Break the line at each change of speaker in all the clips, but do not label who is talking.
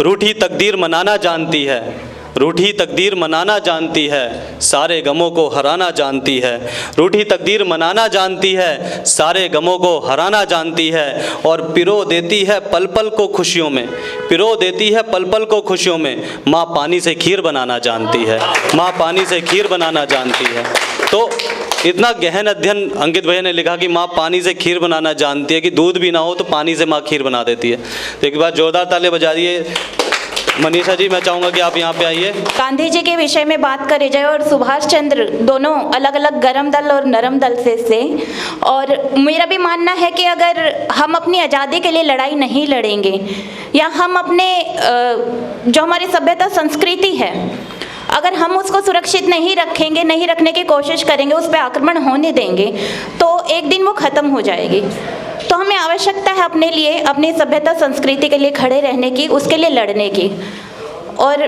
रूठी तकदीर मनाना जानती है, रूठी तकदीर मनाना जानती है, सारे गमों को हराना जानती है। रूठी तकदीर मनाना जानती है, सारे गमों को हराना जानती है। और पिरो देती है पल पल को खुशियों में, पिरो देती है पल पल को खुशियों में। माँ पानी से खीर बनाना जानती है, माँ पानी से खीर बनाना जानती है। तो इतना गहन अध्ययन अंकित भैया ने लिखा कि माँ पानी से खीर बनाना जानती है, कि दूध भी ना हो तो पानी से माँ खीर बना देती है। तो एक बार जोरदार ताली बजा दिए। मनीषा जी, मैं चाहूँगा कि आप यहाँ पे आइए।
गांधी जी के विषय में बात करी जाए और सुभाष चंद्र, दोनों अलग अलग गर्म दल और नरम दल से और मेरा भी मानना है कि अगर हम अपनी आज़ादी के लिए लड़ाई नहीं लड़ेंगे या हम अपने जो हमारी सभ्यता संस्कृति है, अगर हम उसको सुरक्षित नहीं रखेंगे, नहीं रखने की कोशिश करेंगे, उस पर आक्रमण होने देंगे, तो एक दिन वो ख़त्म हो जाएगी। तो हमें आवश्यकता है अपने लिए, अपनी सभ्यता संस्कृति के लिए खड़े रहने की, उसके लिए लड़ने की। और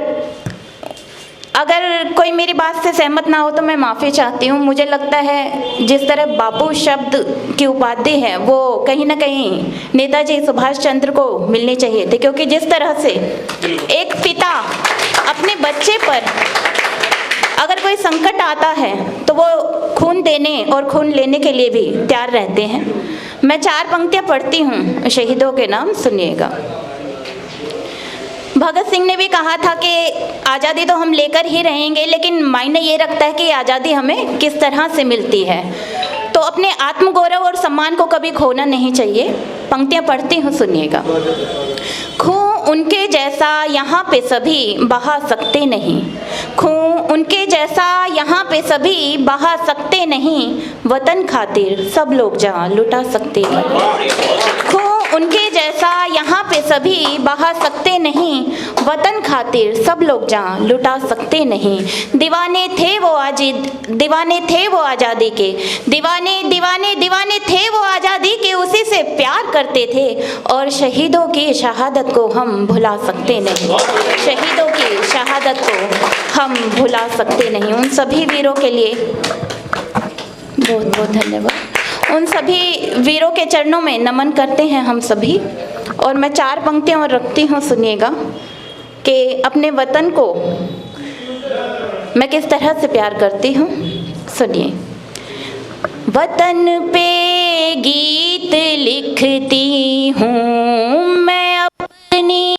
अगर कोई मेरी बात से सहमत ना हो तो मैं माफ़ी चाहती हूँ। मुझे लगता है जिस तरह बापू शब्द की उपाधि है वो कहीं ना कहीं नेताजी सुभाष चंद्र को मिलनी चाहिए थी, क्योंकि जिस तरह से एक पिता अपने बच्चे पर अगर कोई संकट आता है तो वो खून देने और खून लेने के लिए भी तैयार रहते हैं। मैं 4 पंक्तियाँ पढ़ती हूँ शहीदों के नाम, सुनिएगा। भगत सिंह ने भी कहा था कि आज़ादी तो हम लेकर ही रहेंगे, लेकिन मायने ये रखता है कि आज़ादी हमें किस तरह से मिलती है। तो अपने आत्मगौरव और सम्मान को कभी खोना नहीं चाहिए। पंक्तियाँ पढ़ती हूँ, सुनिएगा। खून उनके जैसा यहाँ पे सभी बहा सकते नहीं, खून उनके जैसा यहाँ पे सभी बहा सकते नहीं, वतन खातिर सब लोग जान लुटा सकते नहीं। खून उनके जैसा यहाँ पे सभी बहा सकते नहीं, वतन खातिर सब लोग जान लुटा सकते नहीं। दीवाने थे वो दीवाने थे वो आज़ादी के, दीवाने दीवाने दीवाने थे वो आज़ादी के, उसी से प्यार करते थे। और शहीदों की शहादत को हम भुला सकते नहीं, शहीदों की शहादत को हम भुला सकते नहीं। उन सभी वीरों के लिए बहुत बहुत धन्यवाद। उन सभी वीरों के चरणों में नमन करते हैं हम सभी। और मैं 4 पंक्तियाँ और रखती हूँ, सुनिएगा, कि अपने वतन को मैं किस तरह से प्यार करती हूँ, सुनिए। वतन पे गीत लिखती हूँ मैं, अपनी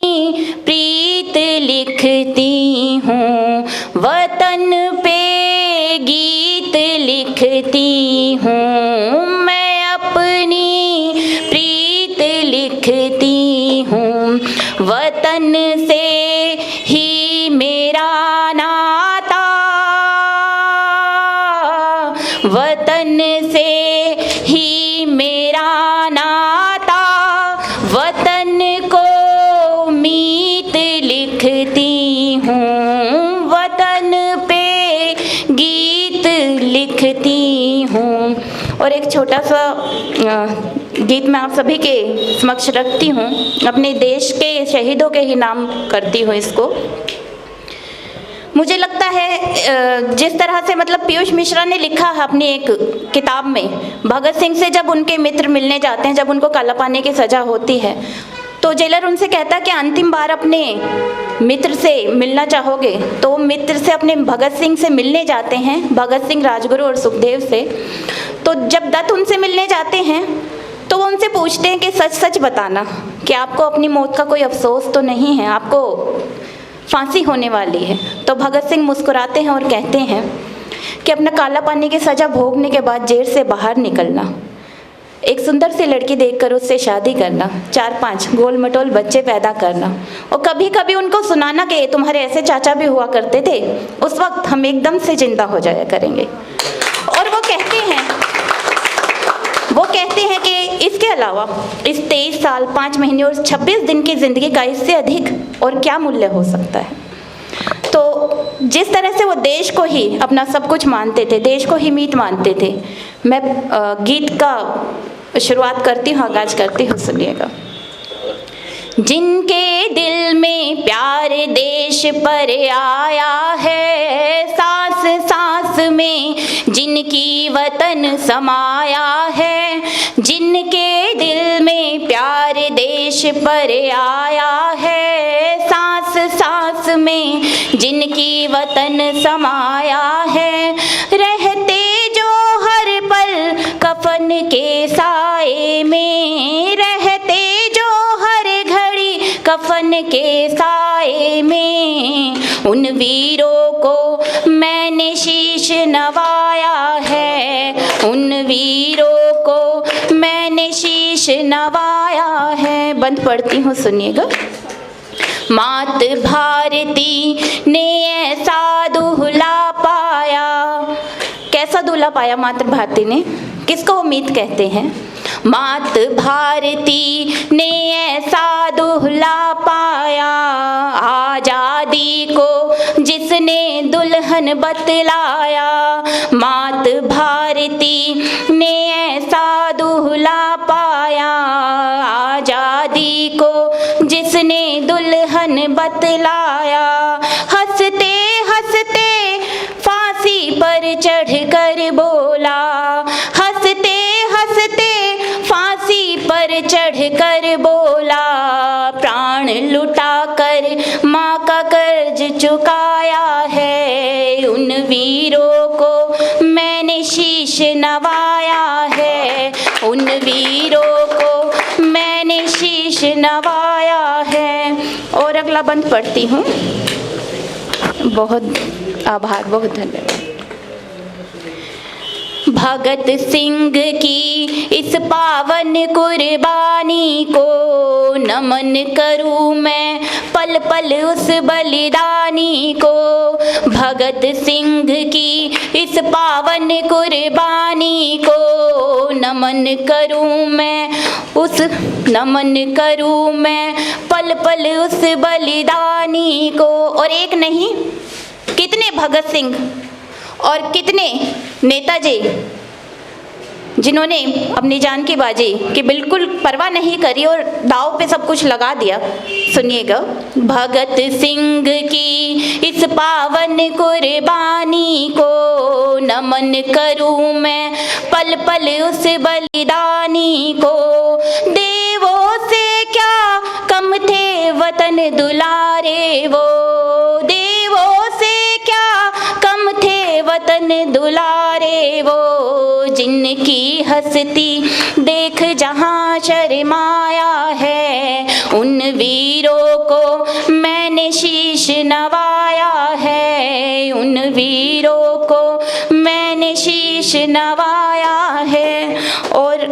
प्रीत लिखती हूँ। वतन पे गीत लिखती हूँ मैं, अपनी प्रीत लिखती हूँ। वतन से ही मेरा नाता, वतन से ही मेरा नाता, वतन को मीत लिखती हूँ, वतन पे गीत लिखती हूँ। और एक छोटा सा गीत मैं आप सभी के समक्ष रखती हूँ, अपने देश के शहीदों के ही नाम करती हूँ इसको। मुझे लगता है जिस तरह से मतलब पीयूष मिश्रा ने लिखा है अपनी एक किताब में, भगत सिंह से जब उनके मित्र मिलने जाते हैं, जब उनको काला पानी की सज़ा होती है, तो जेलर उनसे कहता है कि अंतिम बार अपने मित्र से मिलना चाहोगे? तो मित्र से अपने भगत सिंह से मिलने जाते हैं, भगत सिंह, राजगुरु और सुखदेव से। तो जब दत्त उनसे मिलने जाते हैं तो वो उनसे पूछते हैं कि सच सच बताना कि आपको अपनी मौत का कोई अफसोस तो नहीं है, आपको फांसी होने वाली है। तो भगत सिंह मुस्कुराते हैं और कहते हैं कि अपना काला पानी की सज़ा भोगने के बाद जेल से बाहर निकलना, एक सुंदर सी लड़की देखकर उससे शादी करना, 4-5 गोल मटोल बच्चे पैदा करना, और कभी कभी उनको सुनाना कि तुम्हारे ऐसे चाचा भी हुआ करते थे, उस वक्त हम एकदम से जिंदा हो जाया करेंगे। और वो कहते हैं कि इसके अलावा इस 23 साल 5 महीने और 26 दिन की ज़िंदगी का इससे अधिक और क्या मूल्य हो सकता है। तो जिस तरह से वो देश को ही अपना सब कुछ मानते थे, देश को ही मीत मानते थे, मैं गीत का शुरुआत करती हूँ, आगाज करती हूँ, सुनिएगा। जिनके दिल में प्यार देश पर आया है, सांस सांस में जिनकी वतन समाया है, जिनके दिल में प्यार देश पर आया है, में जिनकी वतन समाया है, रहते जो हर पल कफन के साए में, रहते जो हर घड़ी कफन के साए में, उन वीरों को मैंने शीश नवाया है, उन वीरों को मैंने शीश नवाया है। बंद पढ़ती हूँ, सुनिएगा। मात भारती ने ऐसा दूल्हा पाया, कैसा दूल्हा पाया मात भारती ने, किसको उम्मीद कहते हैं? मात भारती ने ऐसा दूल्हा पाया, आजादी को जिसने दुल्हन बतलाया, मात भारती ने ऐसा दूल्हा पाया, आजादी को जिसने दुल्हन बतलाया, हंसते हंसते फांसी पर चढ़कर बोला, हंसते हंसते फांसी पर चढ़कर बोला, प्राण लुटा कर माँ का कर्ज चुकाया है, उन वीरों को मैंने शीश नवाया है, उन वीरों को मैंने शीश नवाया है। और अगला बंद पढ़ती हूँ। बहुत आभार, बहुत धन्यवाद। भगत सिंह की इस पावन कुर्बानी को नमन करूं मैं पल पल उस बलिदानी को, भगत सिंह की इस पावन कुर्बानी को नमन करूं मैं, उस नमन करूं मैं पल पल उस बलिदानी को। और एक नहीं, कितने भगत सिंह और कितने नेताजी जिन्होंने अपनी जान की बाजी की बिल्कुल परवाह नहीं करी और दाव पे सब कुछ लगा दिया। सुनिएगा। भगत सिंह की इस पावन कुर्बानी को नमन करूं मैं पल पल उस बलिदानी को, देवों से क्या कम थे वतन दुलारे वो, देवों से क्या कम थे वतन दुलारे वो, जिनकी हस्ती देख जहां शर्माया है, उन वीरों को मैंने शीश नवाया है, उन वीरों को मैंने शीश नवाया है। और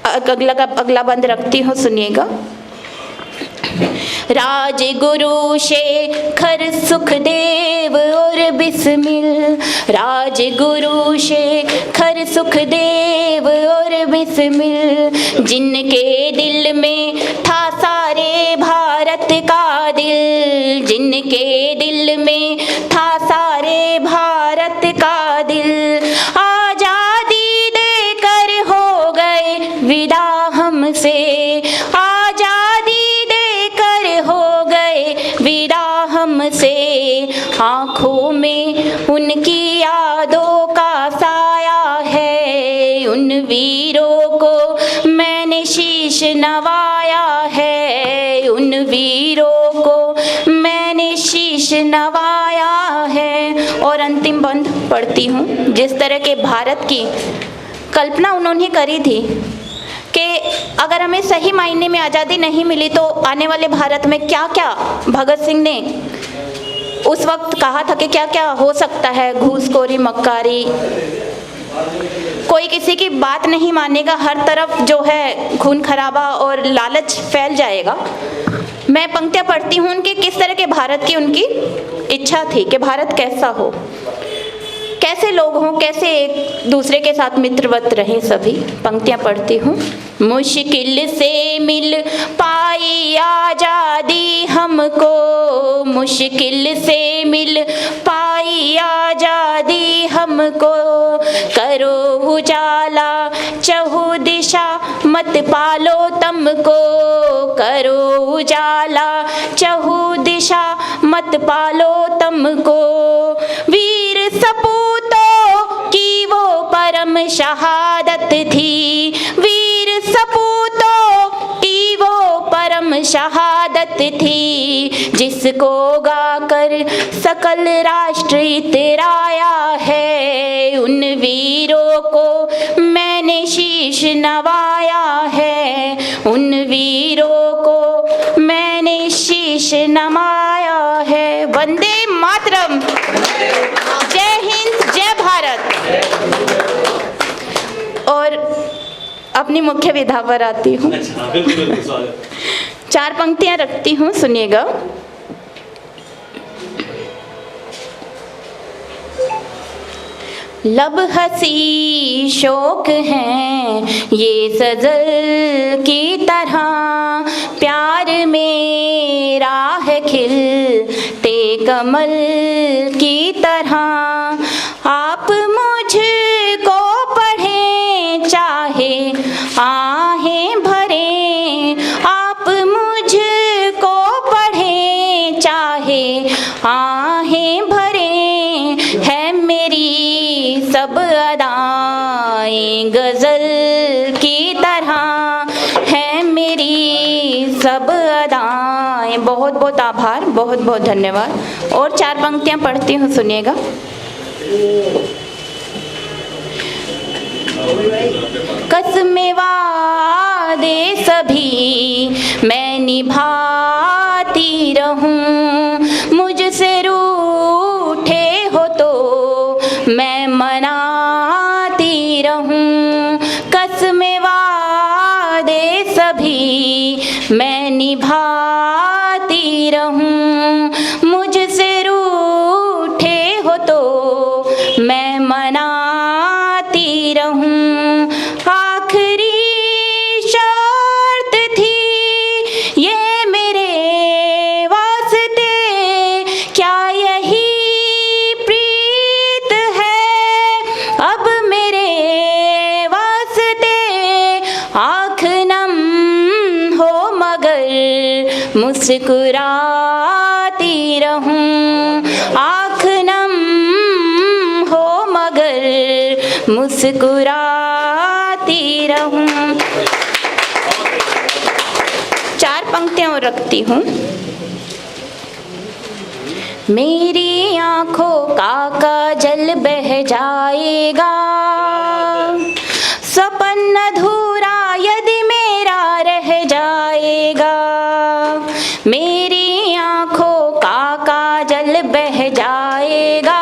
अगला बंद रखती हूँ, सुनिएगा। राजगुरु शेखर सुखदेव और बिस्मिल, राजगुरु शेखर सुखदेव और बिस्मिल, जिनके दिल में था सारे भारत का दिल, जिनके दिल में था सारे भारत का दिल, आजादी देकर हो गए विदा हमसे, हमसे, आँखों में उनकी यादों का साया है, उन वीरों को मैंने शीश नवाया है, उन वीरों को मैंने शीश नवाया है। और अंतिम बंद पढ़ती हूँ। जिस तरह के भारत की कल्पना उन्होंने करी थी कि अगर हमें सही मायने में आज़ादी नहीं मिली तो आने वाले भारत में क्या क्या भगत सिंह ने उस वक्त कहा था कि क्या क्या हो सकता है, घूसखोरी, मक्कारी, कोई किसी की बात नहीं मानेगा, हर तरफ जो है खून खराबा और लालच फैल जाएगा। मैं पंक्तियाँ पढ़ती हूँ उनके, किस तरह के भारत की उनकी इच्छा थी कि भारत कैसा हो, कैसे लोग हों, कैसे एक दूसरे के साथ मित्रवत रहें सभी। पंक्तियाँ पढ़ती हूँ। मुश्किल से मिल पाई आज़ादी हमको, मुश्किल से मिल पाई आज़ादी हमको, करो उजाला चहु दिशा मत पालो तुमको, करो उजाला चहु दिशा मत पालो तुमको, वीर सपूतों की वो परम शहादत थी, वीर सपूतों की वो परम परम शहादत थी, जिसको गाकर सकल राष्ट्र इतराया है। उन वीरों को मैंने शीश नवाया है, उन वीरों को मैंने शीश नवाया है। वंदे मातरम। जय हिंद, जय भारत। और अपनी मुख्य विधा पर आती हूँ। चार पंक्तियाँ रखती हूँ, सुनिएगा। लब हंसी शोक हैं ये सजल की तरह, प्यार में राह खिलते कमल की तरह। आप मुझको पढ़ें चाहे आहें भरें, आप मुझको पढ़ें चाहे आहें भरें। है मेरी सब अदाएं गज़ल की तरह, है मेरी सब अदाएं। बहुत बहुत आभार, बहुत बहुत धन्यवाद। और चार पंक्तियां पढ़ती हूँ, सुनिएगा। कसमें वादे सभी मैं निभाती रहूं, मुझसे रूठे हो तो मैं मनाती रहूं। कसमें वादे सभी मैं निभाती रहूं, मुझसे रूठे हो तो मैं मनाती रहूं। आखिरी शर्त थी ये मेरे वास्ते, क्या यही प्रीत है अब मेरे वास्ते। आँख नम हो मगर मुस्कुराती रहूं, आँख नम हो मगर मुस्कुराती रहूं। चार पंक्तियां और रखती हूँ। मेरी आँखों का काजल बह जाएगा, सपन अधूरा यदि मेरा रह जाएगा। मेरी आँखों का काजल बह जाएगा,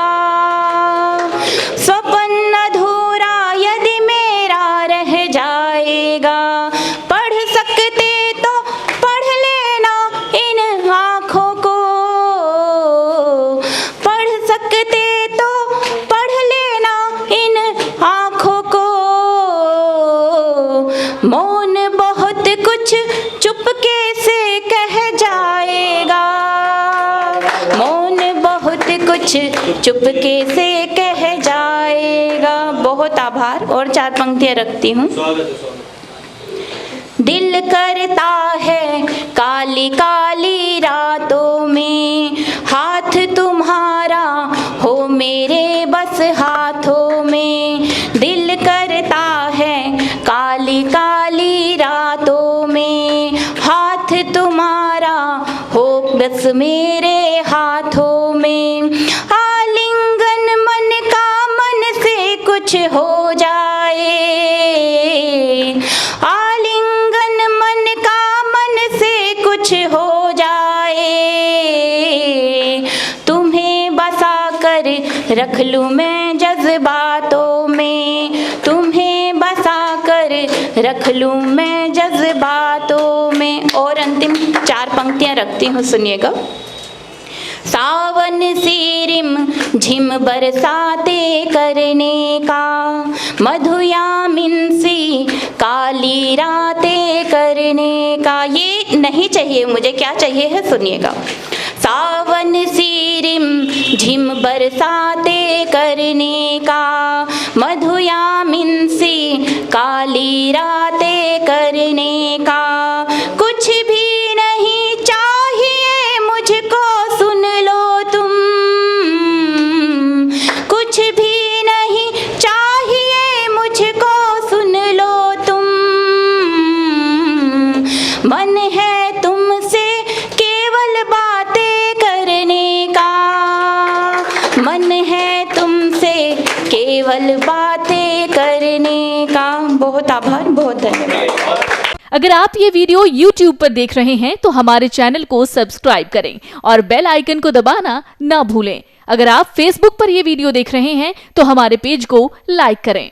सपन अधूरा यदि मेरा रह जाएगा। पढ़ सकते तो पढ़ लेना इन आँखों को, पढ़ सकते तो पढ़ लेना इन आँखों को। मौन बहुत कुछ चुपके से कह जाएगा, मौन बहुत कुछ चुपके से कह जाएगा। बहुत आभार। और चार पंक्तियां रखती हूँ। दिल करता है काली काली रातों में हाथ तुम्हारा हो मेरे बस हाथों में। दिल करता है काली काली रातों में हाथ तुम्हारा हो बस मेरे हाथों में। आलिंगन मन का मन से कुछ हो जाए, आलिंगन मन का मन से कुछ हो जाए। तुम्हें बसा कर रख लूँ मैं जज्बातों में, तुम्हें बसा कर रख लूँ मैं जज्बातों में। और अंतिम चार पंक्तियां रखती हूँ, सुनिएगा। सावन सी रिम झिम बरसाते करने का, मधुयामिन सी काली रातें करने का। ये नहीं चाहिए मुझे, क्या चाहिए है, सुनिएगा। सावन सी रिम झिम बरसाते करने का, मधुयामिन सी काली रातें करने का। कुछ भी नहीं चाहिए मुझको, सुन लो तुम, कुछ भी नहीं चाहिए मुझको, सुन लो तुम। मन है तुम मन है तुमसे केवल बातें करने का। बहुत आभार, बहुत धन्यवाद।
अगर आप ये वीडियो YouTube पर देख रहे हैं तो हमारे चैनल को सब्सक्राइब करें और बेल आइकन को दबाना ना भूलें। अगर आप Facebook पर ये वीडियो देख रहे हैं तो हमारे पेज को लाइक करें।